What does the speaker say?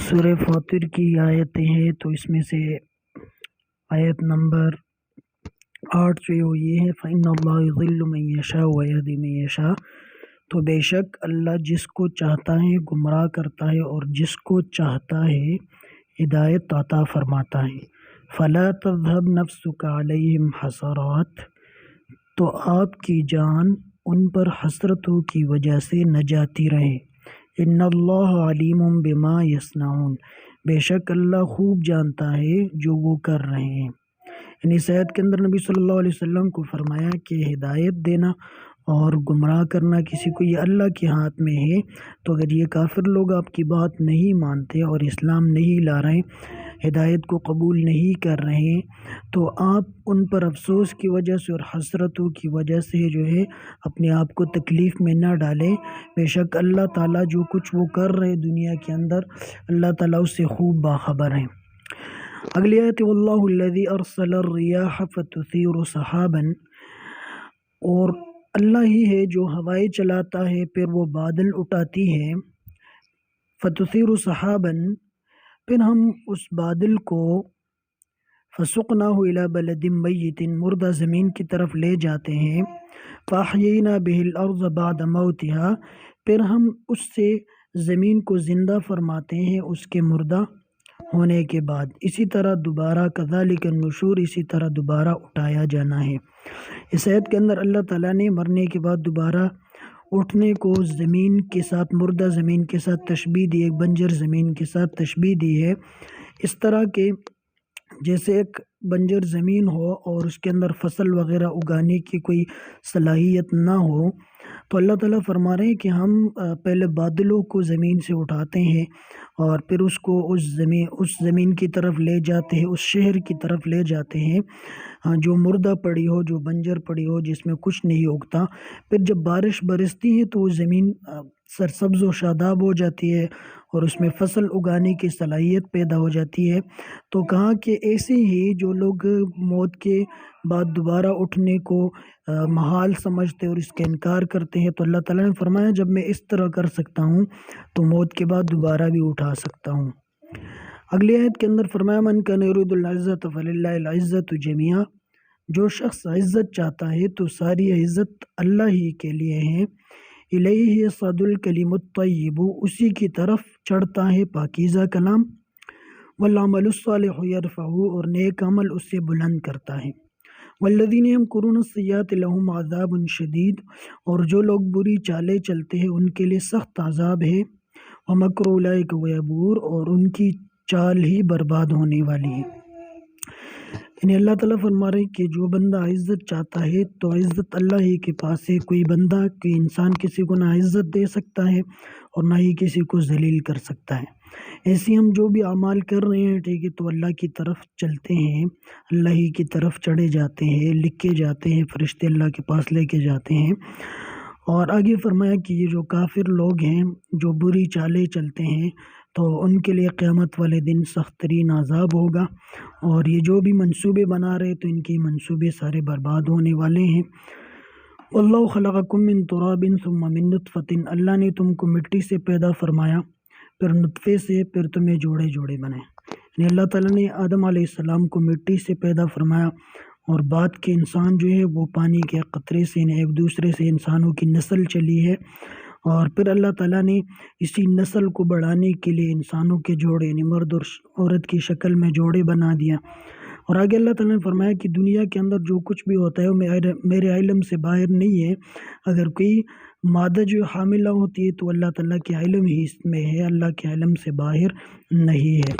سورہ فاطر کی آیتیں ہیں، تو اس میں سے آیت نمبر 8 جو وہ یہ ہے فَإِنَّ اللَّهَ يُضِلُّ مَن يَشَاءُ وَيَهْدِي مَن يَشَاءُ، تو بے شک اللہ جس کو چاہتا ہے گمراہ کرتا ہے اور جس کو چاہتا ہے ہدایت عطا فرماتا ہے۔ فَلَا تَذْهَبْ نَفْسُكَ عَلَيْهِمْ حَسَرَاتٍ، تو آپ کی جان ان پر حسرتوں کی وجہ سے نہ جاتی رہے۔ ان اللہ علیم بما یصنعون، بے شک اللہ خوب جانتا ہے جو وہ کر رہے ہیں۔ یعنی اس آیت کے اندر نبی صلی اللہ علیہ وسلم کو فرمایا کہ ہدایت دینا اور گمراہ کرنا کسی کو یہ اللہ کے ہاتھ میں ہے، تو اگر یہ کافر لوگ آپ کی بات نہیں مانتے اور اسلام نہیں لا رہے، ہدایت کو قبول نہیں کر رہے، تو آپ ان پر افسوس کی وجہ سے اور حسرتوں کی وجہ سے جو ہے اپنے آپ کو تکلیف میں نہ ڈالیں۔ بے شک اللہ تعالیٰ جو کچھ وہ کر رہے دنیا کے اندر، اللہ تعالیٰ اس سے خوب باخبر ہیں۔ اگلی آیت واللہ الذی ارسل الریاح فتثیر سحابا، اور اللہ ہی ہے جو ہوائیں چلاتا ہے پھر وہ بادل اٹھاتی ہے۔ فتثیر سحابا، پھر ہم اس بادل کو فسقناہ الی بلد میت، مردہ زمین کی طرف لے جاتے ہیں۔ فاحیینا بہ الارض بعد موتہا، پھر ہم اس سے زمین کو زندہ فرماتے ہیں اس کے مردہ ہونے کے بعد۔ اسی طرح دوبارہ کذالک النشور، اسی طرح دوبارہ اٹھایا جانا ہے۔ اس آیت کے اندر اللہ تعالیٰ نے مرنے کے بعد دوبارہ اٹھنے کو زمین کے ساتھ، مردہ زمین کے ساتھ تشبیہ دی، ایک بنجر زمین کے ساتھ تشبیہ دی ہے۔ اس طرح کے جیسے ایک بنجر زمین ہو اور اس کے اندر فصل وغیرہ اگانے کی کوئی صلاحیت نہ ہو، تو اللہ تعالیٰ فرما رہے ہیں کہ ہم پہلے بادلوں کو زمین سے اٹھاتے ہیں اور پھر اس کو اس زمین کی طرف لے جاتے ہیں، اس شہر کی طرف لے جاتے ہیں جو مردہ پڑی ہو، جو بنجر پڑی ہو، جس میں کچھ نہیں اگتا۔ پھر جب بارش برستی ہے تو وہ زمین سرسبز و شاداب ہو جاتی ہے اور اس میں فصل اگانے کی صلاحیت پیدا ہو جاتی ہے۔ تو کہا کہ ایسے ہی جو لوگ موت کے بعد دوبارہ اٹھنے کو محال سمجھتے اور اس کا انکار کرتے ہیں، تو اللہ تعالیٰ نے فرمایا جب میں اس طرح کر سکتا ہوں تو موت کے بعد دوبارہ بھی اٹھا سکتا ہوں۔ اگلی آیت کے اندر فرمایا من کان یرید العزۃ فللہ العزۃ جمیعا، جو شخص عزت چاہتا ہے تو ساری عزت اللہ ہی کے لیے ہے۔ الیہ یصعد الکلم الطیب، اسی کی طرف چڑھتا ہے پاکیزہ کلام۔ والعمل الصالح یرفعہ، اور نیک عمل اسے بلند کرتا ہے۔ والذین یمکرون السیئات لہم عذاب شدید، اور جو لوگ بری چالیں چلتے ہیں ان کے لیے سخت عذاب ہے۔ ومکر اولئک یبور، اور ان کی چال ہی برباد ہونے والی ہے۔ یعنی اللہ تعالیٰ فرما رہے ہیں کہ جو بندہ عزت چاہتا ہے تو عزت اللہ ہی کے پاس ہے۔ کوئی بندہ، کوئی انسان کسی کو نہ عزت دے سکتا ہے اور نہ ہی کسی کو ذلیل کر سکتا ہے۔ ایسے ہم جو بھی اعمال کر رہے ہیں، ٹھیک ہے، تو اللہ کی طرف چلتے ہیں، اللہ ہی کی طرف چڑھے جاتے ہیں، لکھے جاتے ہیں، فرشتے اللہ کے پاس لے کے جاتے ہیں۔ اور آگے فرمایا کہ یہ جو کافر لوگ ہیں جو بری چالیں چلتے ہیں تو ان کے لیے قیامت والے دن سخت ترین عذاب ہوگا، اور یہ جو بھی منصوبے بنا رہے تو ان کی منصوبے سارے برباد ہونے والے ہیں۔ واللہ خلقکم من تراب ثم من نطفۃ، اللہ نے تم کو مٹی سے پیدا فرمایا، پھر نطفے سے، پھر تمہیں جوڑے جوڑے بنائے۔ یعنی اللہ تعالیٰ نے آدم علیہ السلام کو مٹی سے پیدا فرمایا، اور بعد کے انسان جو ہے وہ پانی کے قطرے سے، ایک دوسرے سے انسانوں کی نسل چلی ہے، اور پھر اللہ تعالیٰ نے اسی نسل کو بڑھانے کے لیے انسانوں کے جوڑے، یعنی مرد اور عورت کی شکل میں جوڑے بنا دیا۔ اور آگے اللہ تعالیٰ نے فرمایا کہ دنیا کے اندر جو کچھ بھی ہوتا ہے وہ میرے علم سے باہر نہیں ہے۔ اگر کوئی مادہ جو حاملہ ہوتی ہے تو اللہ تعالیٰ کے علم ہی اس میں ہے، اللہ کے علم سے باہر نہیں ہے۔